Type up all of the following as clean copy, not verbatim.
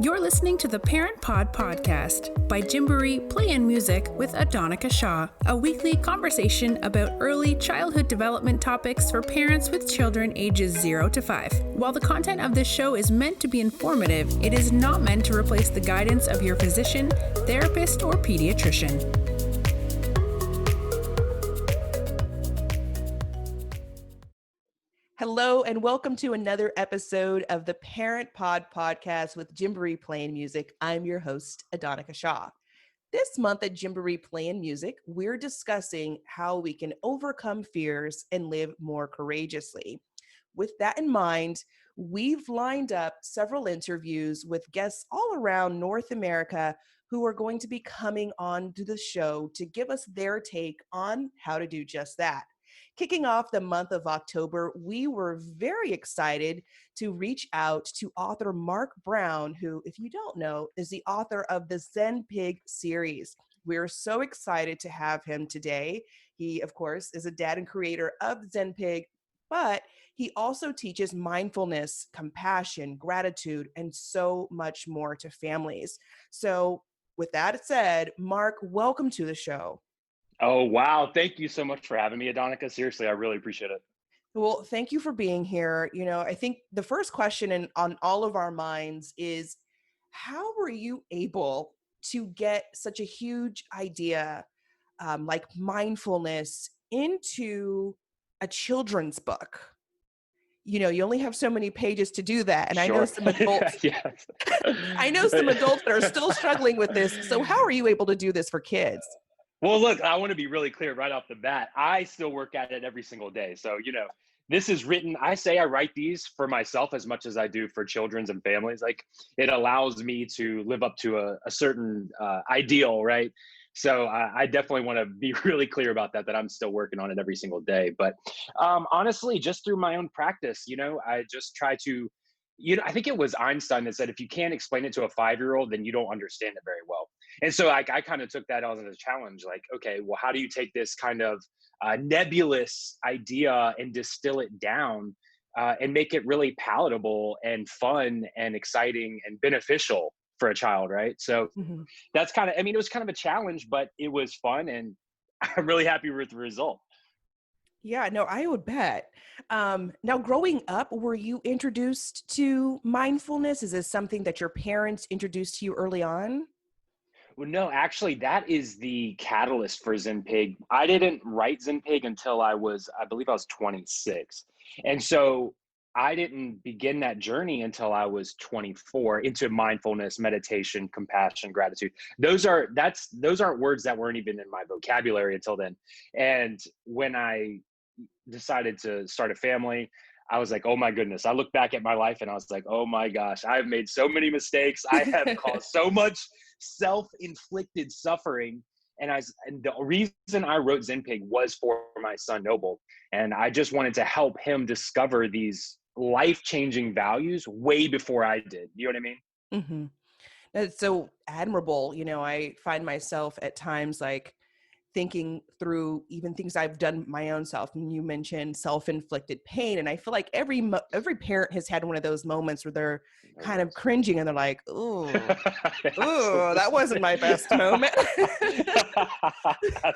You're listening to the Parent Pod podcast by Gymboree Play and Music with Adonica Shaw, a weekly conversation about early childhood development topics for parents with children ages 0 to 5. While the content of this show is meant to be informative, it is not meant to replace the guidance of your physician, therapist, or pediatrician. Hello and welcome to another episode of the Parent Pod podcast with Gymboree Play and Music. I'm your host, Adonica Shaw. This month at Gymboree Play and Music, we're discussing how we can overcome fears and live more courageously. With that in mind, we've lined up several interviews with guests all around North America who are going to be coming on to the show to give us their take on how to do just that. Kicking off the month of October, we were very excited to reach out to author Mark Brown, who, if you don't know, is the author of the Zen Pig series. We're so excited to have him today. He, of course, is a dad and creator of Zen Pig, but he also teaches mindfulness, compassion, gratitude, and so much more to families. So with that said, Mark, welcome to the show. Oh, wow. Thank you so much for having me, Adonica. Seriously, I really appreciate it. Well, thank you for being here. You know, I think the first question on all of our minds is, how were you able to get such a huge idea like mindfulness into a children's book? You know, you only have so many pages to do that. And Sure. I know some adults, Yes. I know some adults that are still struggling with this. So how are you able to do this for kids? Well, look, I want to be really clear right off the bat. I still work at it every single day. So, this is written. I say I write these for myself as much as I do for children's and families. Like, it allows me to live up to a certain ideal, right? So I definitely want to be really clear about that I'm still working on it every single day. But honestly, just through my own practice, I just try to, I think it was Einstein that said, if you can't explain it to a 5-year-old, then you don't understand it very well. And so I kind of took that as a challenge, like, okay, well, how do you take this kind of nebulous idea and distill it down and make it really palatable and fun and exciting and beneficial for a child, right? So that's kind of, it was kind of a challenge, but it was fun and I'm really happy with the result. Yeah, no, I would bet. Now, growing up, were you introduced to mindfulness? Is this something that your parents introduced to you early on? Well, no, actually, that is the catalyst for Zen Pig. I didn't write Zen Pig until I believe I was 26. And so I didn't begin that journey until I was 24 into mindfulness, meditation, compassion, gratitude. Those aren't words that weren't even in my vocabulary until then. And when I decided to start a family, I was like, oh my goodness. I look back at my life and I was like, oh my gosh, I've made so many mistakes. I have caused so much self-inflicted suffering. And the reason I wrote Zen Pig was for my son, Noble. And I just wanted to help him discover these life-changing values way before I did. You know what I mean? Mm-hmm. That's so admirable. I find myself at times like thinking through even things I've done my own self. And you mentioned self-inflicted pain. And I feel like every parent has had one of those moments where they're kind of cringing and they're like, ooh, that wasn't my best moment.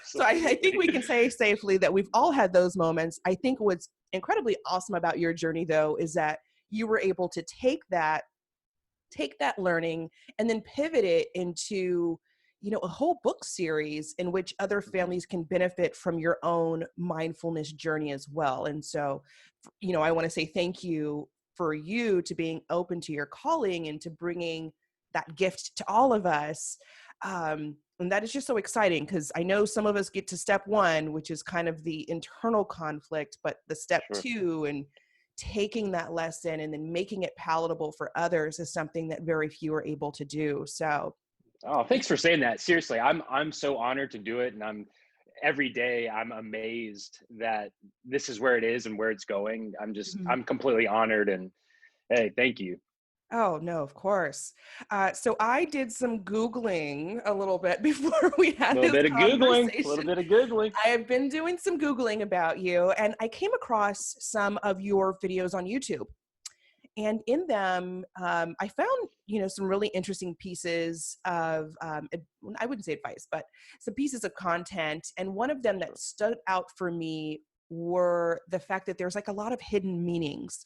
So I think we can say safely that we've all had those moments. I think what's incredibly awesome about your journey, though, is that you were able to take that learning and then pivot it into a whole book series in which other families can benefit from your own mindfulness journey as well. And so, I want to say thank you for you to being open to your calling and to bringing that gift to all of us. And that is just so exciting because I know some of us get to step 1, which is kind of the internal conflict, but the step 2 and taking that lesson and then making it palatable for others is something that very few are able to do. So, oh, thanks for saying that. Seriously, I'm so honored to do it. And every day I'm amazed that this is where it is and where it's going. I'm completely honored and hey, thank you. Oh, no, of course. So I did some Googling a little bit before we had this conversation. A little bit of Googling. I have been doing some Googling about you and I came across some of your videos on YouTube. And in them, I found, some really interesting pieces of, I wouldn't say advice, but some pieces of content. And one of them that stood out for me were the fact that there's like a lot of hidden meanings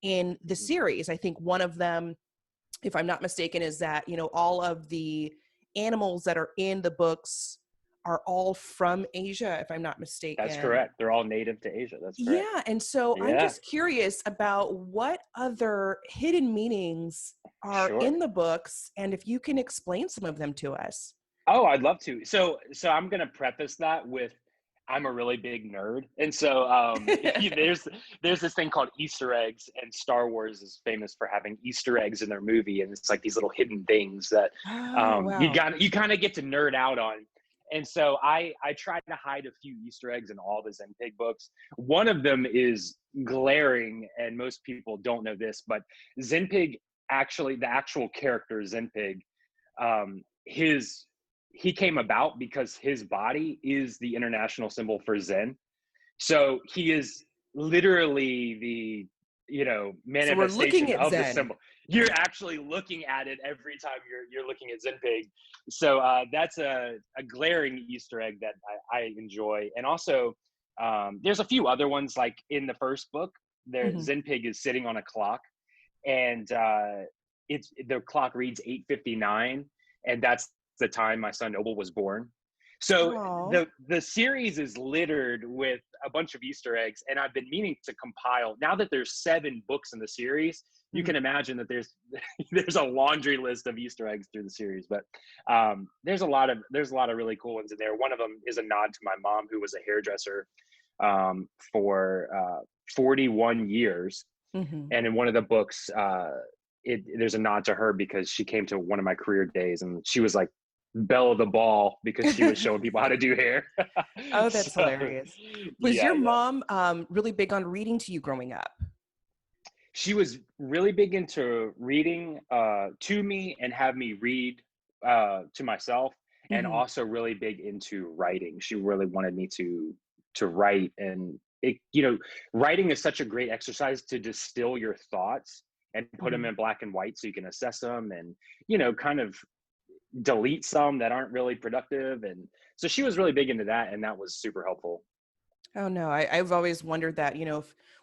in the series. I think one of them, if I'm not mistaken, is that, all of the animals that are in the books are all from Asia, if I'm not mistaken. That's correct. They're all native to Asia. That's correct. Yeah. And so I'm Yeah. just curious about what other hidden meanings are Sure. in the books, and if you can explain some of them to us. Oh, I'd love to. So I'm going to preface that with, I'm a really big nerd. And so there's this thing called Easter eggs, and Star Wars is famous for having Easter eggs in their movie. And it's like these little hidden things that Wow. you kind of get to nerd out on. And so I tried to hide a few Easter eggs in all the Zenpig books. One of them is glaring, and most people don't know this, but Zenpig, actually, the actual character Zenpig, he came about because his body is the international symbol for Zen. So he is literally the, manifestation of the symbol. You're actually looking at it every time you're looking at Zenpig. So that's a glaring Easter egg that I enjoy. And also, there's a few other ones, like in the first book, Zenpig is sitting on a clock, and the clock reads 8:59, and that's the time my son Noble was born. So the series is littered with a bunch of Easter eggs, and I've been meaning to compile. Now that there's 7 books in the series, you can imagine that there's a laundry list of Easter eggs through the series. But there's a lot of really cool ones in there. One of them is a nod to my mom, who was a hairdresser for 41 years, and in one of the books, there's a nod to her because she came to one of my career days, and she was like belle of the ball because she was showing people how to do hair. Oh, that's hilarious. Was your mom really big on reading to you growing up? She was really big into reading to me and have me read to myself, and also really big into writing. She really wanted me to write, and writing is such a great exercise to distill your thoughts and put them in black and white so you can assess them and, kind of delete some that aren't really productive. And so she was really big into that, and that was super helpful. Oh no, I've always wondered that,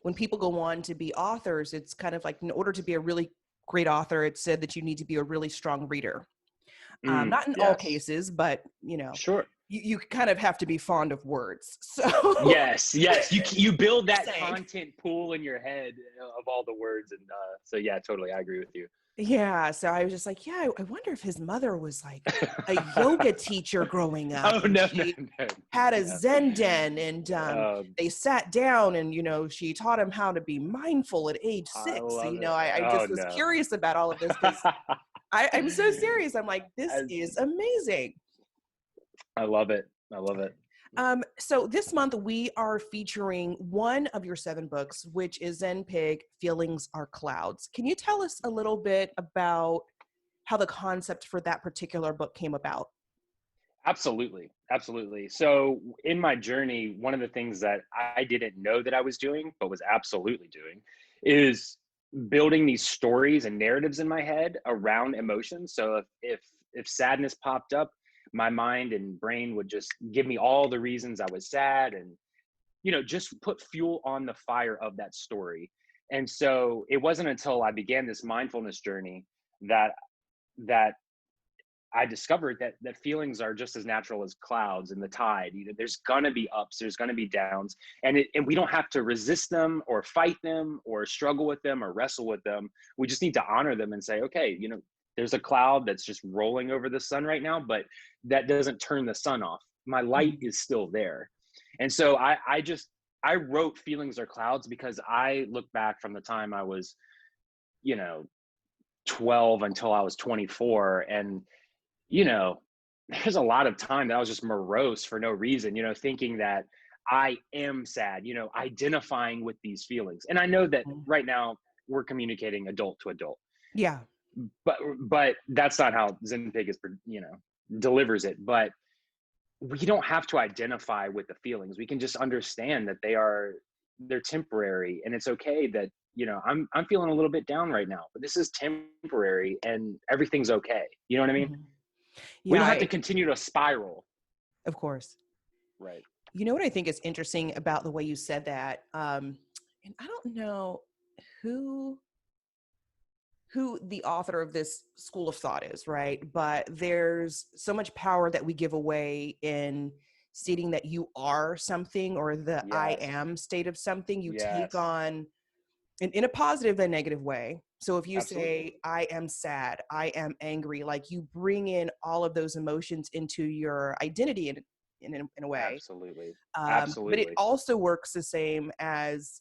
when people go on to be authors, it's kind of like, in order to be a really great author, it's said that you need to be a really strong reader. Not in all cases, but sure. You kind of have to be fond of words. So yes, you build that content pool in your head of all the words, and so yeah, totally, I agree with you. Yeah, so I was just like, I wonder if his mother was like a yoga teacher growing up. Oh, no. Had a Zen den, and they sat down, and she taught him how to be mindful at age 6. I just was curious about all of this, because I'm so serious. I'm like, this is amazing. I love it. So this month we are featuring one of your 7 books, which is Zenpig, Feelings Are Clouds. Can you tell us a little bit about how the concept for that particular book came about? Absolutely. So in my journey, one of the things that I didn't know that I was doing, but was absolutely doing, is building these stories and narratives in my head around emotions. So if sadness popped up, my mind and brain would just give me all the reasons I was sad, and just put fuel on the fire of that story. And so it wasn't until I began this mindfulness journey that I discovered that feelings are just as natural as clouds and the tide. There's gonna be ups, there's gonna be downs, and we don't have to resist them or fight them or struggle with them or wrestle with them. We just need to honor them and say, okay, there's a cloud that's just rolling over the sun right now, but that doesn't turn the sun off. My light is still there. And so I wrote Feelings Are Clouds because I look back from the time I was, 12 until I was 24. And, there's a lot of time that I was just morose for no reason, thinking that I am sad, identifying with these feelings. And I know that right now we're communicating adult to adult. Yeah. But that's not how Zenpig is, delivers it. But we don't have to identify with the feelings. We can just understand that they're temporary, and it's okay that I'm feeling a little bit down right now, but this is temporary and everything's okay. You know what I mean? Mhm. We Yeah, don't have to continue to spiral. of course. Right. You know what I think is interesting about the way you said that? And I don't know who the author of this school of thought is, right? But there's so much power that we give away in stating that you are something, or the I Yes. am state of something. You take Yes. on in a positive and negative way. So if you Absolutely. say, I am sad, I am angry, like you bring in all of those emotions into your identity in a way. Absolutely. But it Absolutely. also works the same as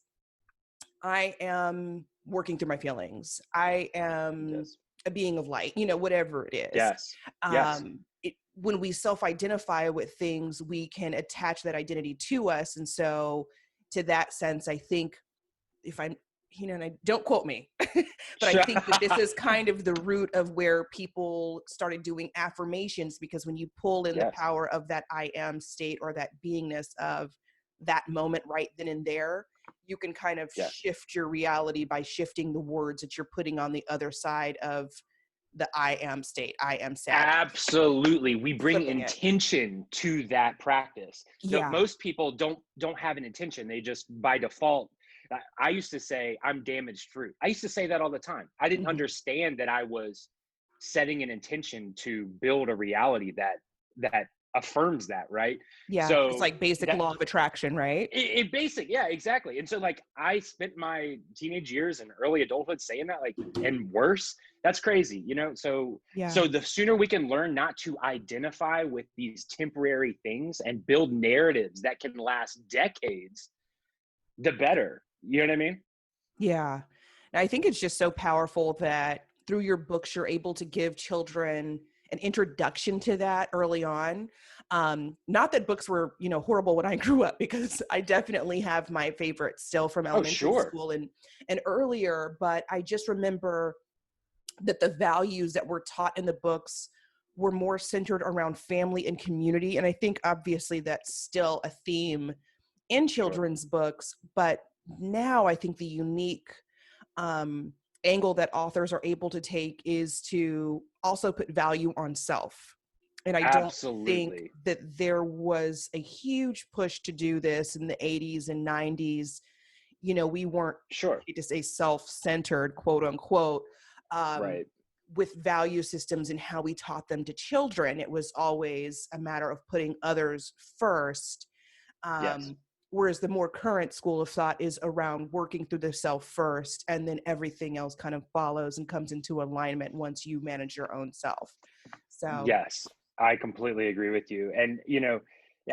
I am working through my feelings. I am Yes. a being of light, whatever it is. Yes. Yes. When we self-identify with things, we can attach that identity to us. And so to that sense, I think if I'm, and I don't quote me, but I Sure. think that this is kind of the root of where people started doing affirmations, because when you pull in the Yes. power of that I am state, or that beingness of that moment right then and there, you can kind of Yes. shift your reality by shifting the words that you're putting on the other side of the I am state. I am sad. Absolutely. We bring Flipping it. intention to that practice. No, Yeah. most people don't have an intention. They just by default. I used to say I'm damaged fruit. I used to say that all the time. I didn't Mhm. understand that I was setting an intention to build a reality that affirms that, right? Yeah. It's So like basic that law of attraction, right? it basic, yeah, exactly. And so like I spent my teenage years and early adulthood saying that, like, and worse. That's crazy, Yeah. so the sooner we can learn not to identify with these temporary things and build narratives that can last decades, the better. You know what I mean? Yeah. And I think it's just so powerful that through your books, you're able to give children an introduction to that early on. Not that books were, horrible when I grew up, because I definitely have my favorites still from Oh, elementary sure. school and earlier, but I just remember that the values that were taught in the books were more centered around family and community. And I think obviously that's still a theme in Sure. children's books, but now I think the unique angle that authors are able to take is to also put value on self. And I don't think Absolutely. that there was a huge push to do this in the 80s and 90s. We weren't, I Sure. hate to say, self-centered, quote unquote, um, Right. with value systems and how we taught them to children. It was always a matter of putting others first. Yes. Whereas the more current school of thought is around working through the self first, and then everything else kind of follows and comes into alignment once you manage your own self. So, Yes, I completely agree with you. And,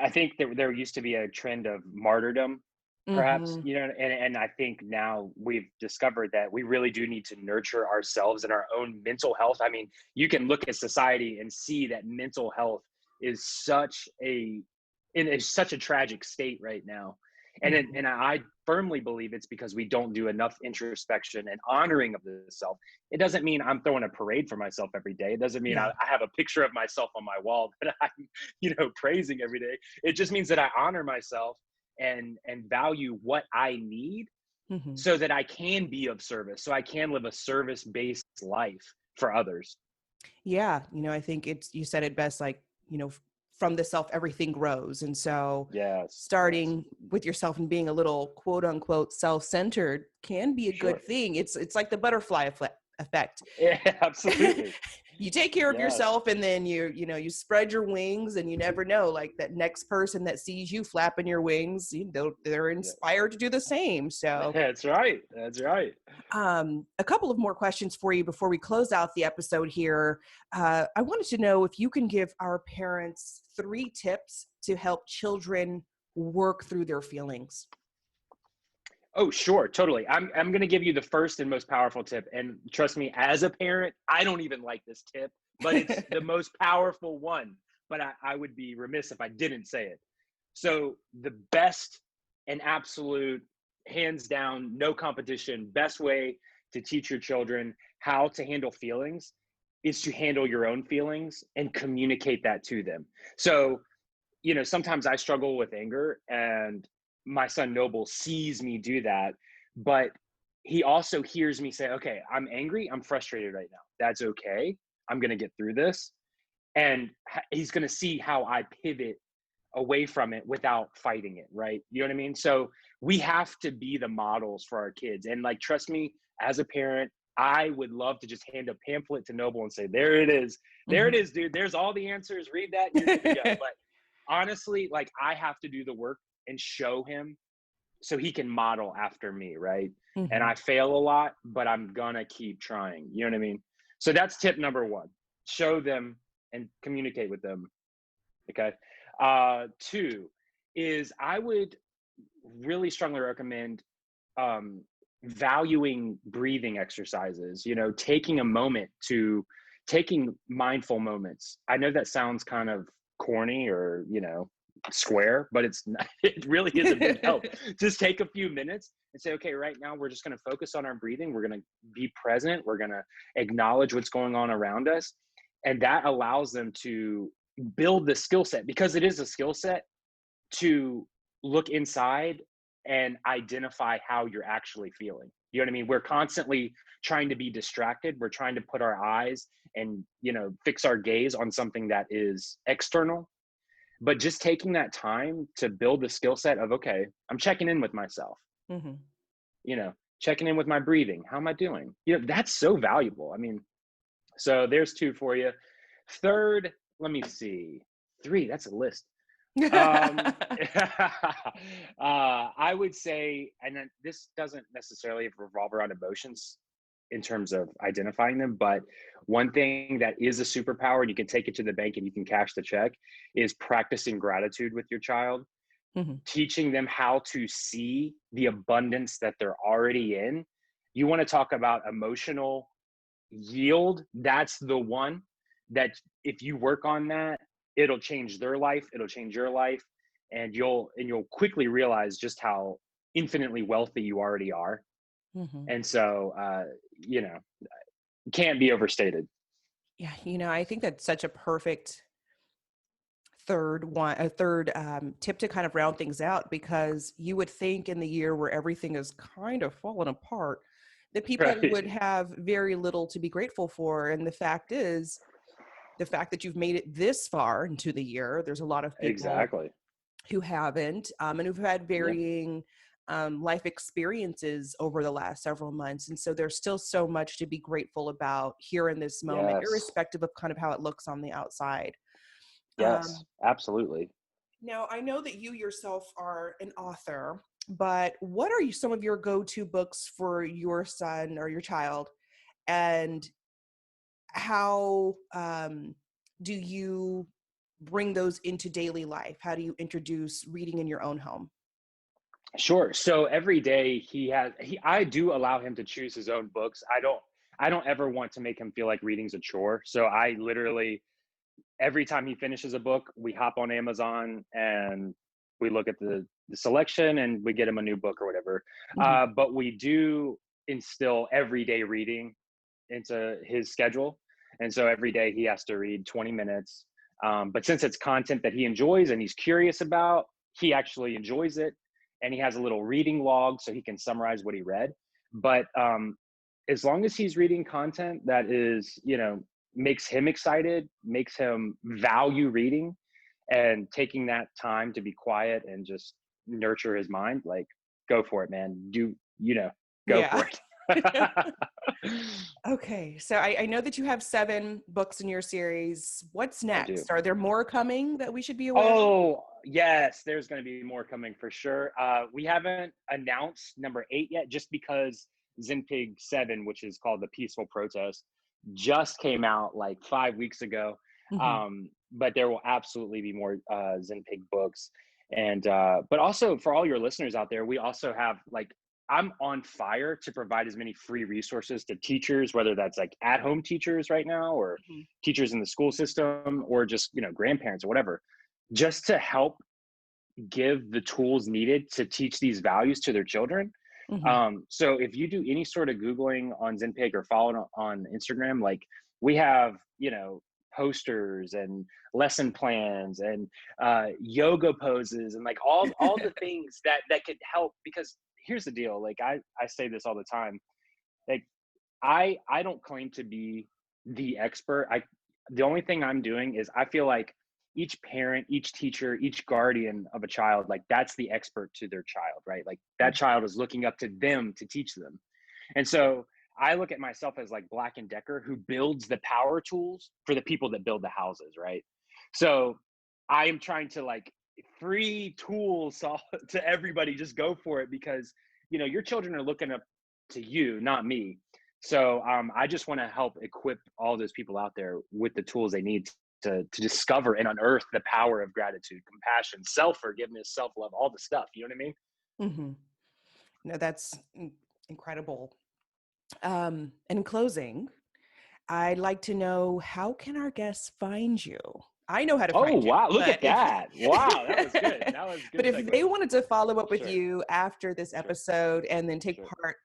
I think there used to be a trend of martyrdom, perhaps, mhm. and I think now we've discovered that we really do need to nurture ourselves and our own mental health. I mean, you can look at society and see that mental health is such a tragic state right now. Mhm. And I firmly believe it's because we don't do enough introspection and honoring of the self. It doesn't mean I'm throwing a parade for myself every day. It doesn't mean Yeah. I have a picture of myself on my wall that I'm, praising every day. It just means that I honor myself and value what I need Mhm. so that I can be of service, so I can live a service-based life for others. Yeah. I think you said it best, like, from the self, everything grows. And so Yes, yes, starting with yourself and being a little quote unquote self-centered can be a good sure. thing. It's like the butterfly effect. Yeah, absolutely. You take care of Yes, yourself, and then you spread your wings, and you never know, like that next person that sees you flapping your wings, they're yeah. inspired to do the same. So That's right. That's right. a couple of more questions for you before we close out the episode here. I wanted to know if you can give our parents 3 tips to help children work through their feelings. Oh, sure, totally. I'm going to give you the first and most powerful tip. And trust me, as a parent, I don't even like this tip, but it's the most powerful one. But I would be remiss if I didn't say it. So the best and absolute, hands down, no competition, best way to teach your children how to handle feelings is to handle your own feelings and communicate that to them. So sometimes I struggle with anger, and my son Noble sees me do that. But he also hears me say, okay, I'm angry, I'm frustrated right now. That's okay. I'm going to get through this. And he's going to see how I pivot away from it without fighting it, right? You know what I mean? So we have to be the models for our kids. And like, trust me, as a parent, I would love to just hand a pamphlet to Noble and say, there it is. There it is, dude. There's all the answers. Read that. You're good to go. But honestly, like, I have to do the work and show him so he can model after me, right? And I fail a lot, but I'm gonna keep trying. You know what I mean? So that's tip number one. Show them and communicate with them. Okay. 2 is I would really strongly recommend valuing breathing exercises, you know, taking mindful moments. I know that sounds kind of corny or, you know, square, but it's not, it really is a big help. Just take a few minutes and say, okay, right now we're just going to focus on our breathing. We're going to be present. We're going to acknowledge what's going on around us. And that allows them to build the skill set, because it is a skill set to look inside and identify how you're actually feeling. You know what I mean? We're constantly trying to be distracted. We're trying to put our eyes and, you know, fix our gaze on something that is external. But just taking that time to build the skill set of, okay, I'm checking in with myself, you know, checking in with my breathing. How am I doing? You know, that's so valuable. I mean, so there's 2 for you. Third, let me see. 3, that's a list. I would say, and then this doesn't necessarily revolve around emotions in terms of identifying them, but one thing that is a superpower, and you can take it to the bank and you can cash the check, is practicing gratitude with your child, teaching them how to see the abundance that they're already in. You want to talk about emotional yield? That's the one that if you work on that, it'll change their life, it'll change your life, and you'll quickly realize just how infinitely wealthy you already are. And so you know, can't be overstated. Yeah, you know, I think that's such a perfect third tip to kind of round things out, because you would think in the year where everything is kind of falling apart that people Right. would have very little to be grateful for. And the fact is, the fact that you've made it this far into the year, there's a lot of people Exactly. who haven't, and who've had varying life experiences over the last several months. And so there's still so much to be grateful about here in this moment, Yes. irrespective of kind of how it looks on the outside. Yes, absolutely. Now, I know that you yourself are an author, but what are some of your go-to books for your son or your child? And how do you bring those into daily life? How do you introduce reading in your own home? Sure. So every day I do allow him to choose his own books. I don't ever want to make him feel like reading's a chore. So I literally, every time he finishes a book, we hop on Amazon and we look at the selection and we get him a new book or whatever. But we do instill everyday reading into his schedule. And so every day he has to read 20 minutes. But since it's content that he enjoys and he's curious about, he actually enjoys it. And he has a little reading log so he can summarize what he read. But as long as he's reading content that is, you know, makes him excited, makes him value reading, and taking that time to be quiet and just nurture his mind, like, go for it, man. Go for it. Okay. So I know that you have 7 books in your series. What's I do. next? Are there more coming that we should be aware of? Oh, yes, there's going to be more coming for sure. We haven't announced number 8 yet, just because Zinpig 7, which is called The Peaceful Protest, just came out like 5 weeks ago. But there will absolutely be more Zinpig books. And but also for all your listeners out there, we also have, like, I'm on fire to provide as many free resources to teachers, whether that's like at-home teachers right now, or teachers in the school system, or just, you know, grandparents or whatever, just to help give the tools needed to teach these values to their children. So if you do any sort of Googling on Zinpig or follow on Instagram, like, we have, you know, posters and lesson plans and yoga poses and like all the things that could help, because here's the deal. Like I say this all the time. Like I don't claim to be the expert. The only thing I'm doing is I feel like each parent, each teacher, each guardian of a child, like that's the expert to their child, right? Like that child is looking up to them to teach them. And so I look at myself as like Black & Decker, who builds the power tools for the people that build the houses, right? So I am trying to like free tools to everybody, just go for it, because, you know, your children are looking up to you, not me. So I just want to help equip all those people out there with the tools they need to discover and unearth the power of gratitude, compassion, self-forgiveness, self-love, all the stuff. You know what I mean? Mm-hmm. No, that's incredible. And in closing, I'd like to know, how can our guests find you? I know how to find you. Wow, look at but that. Wow, that was good. That was good. But if they wanted to follow up with Sure. you after this episode and then take part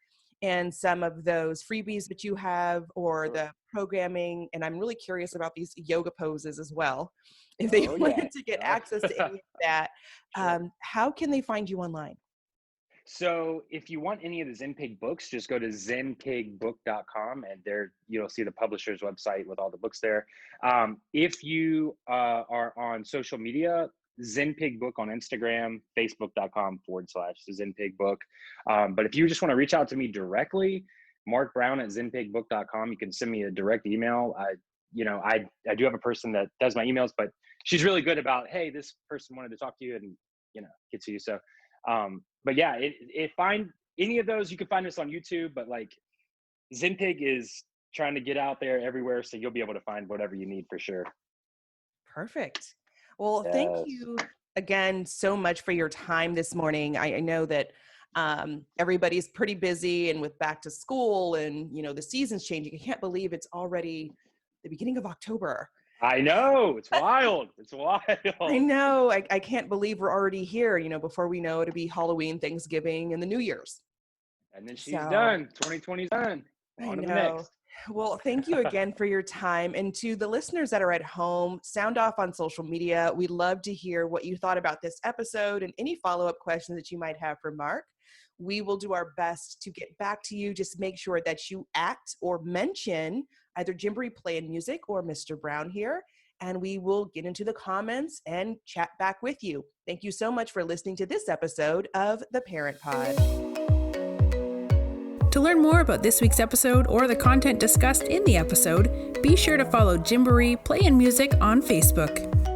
in some of those freebies that you have, or the programming, and I'm really curious about these yoga poses as well, if they wanted to get access to any of that, how can they find you online? So if you want any of the ZenPig books, just go to zenpigbook.com, and there you'll see the publisher's website with all the books there. If you are on social media, ZenPig Book on Instagram, facebook.com/ZenPig Book. But if you just want to reach out to me directly, Mark Brown at zenpigbook.com, you can send me a direct email. I do have a person that does my emails, but she's really good about, hey, this person wanted to talk to you, and, you know, get to you. So, but yeah, find any of those. You can find us on YouTube, but like ZenPig is trying to get out there everywhere, so you'll be able to find whatever you need for sure. Perfect. Well, thank you again so much for your time this morning. I know that everybody's pretty busy, and with back to school and, you know, the season's changing. I can't believe it's already the beginning of October. I know, it's wild. It's wild. I know. I can't believe we're already here. You know, before we know, it'll be Halloween, Thanksgiving, and the New Year's. And then she's done. 2020's done. On to the next. Well, thank you again for your time. And to the listeners that are at home, sound off on social media. We'd love to hear what you thought about this episode and any follow-up questions that you might have for Mark. We will do our best to get back to you. Just make sure that you act or mention either Jimboree Playing Music or Mr. Brown here, and we will get into the comments and chat back with you. Thank you so much for listening to this episode of The Parent Pod. To learn more about this week's episode or the content discussed in the episode, be sure to follow Jimboree Playing Music on Facebook.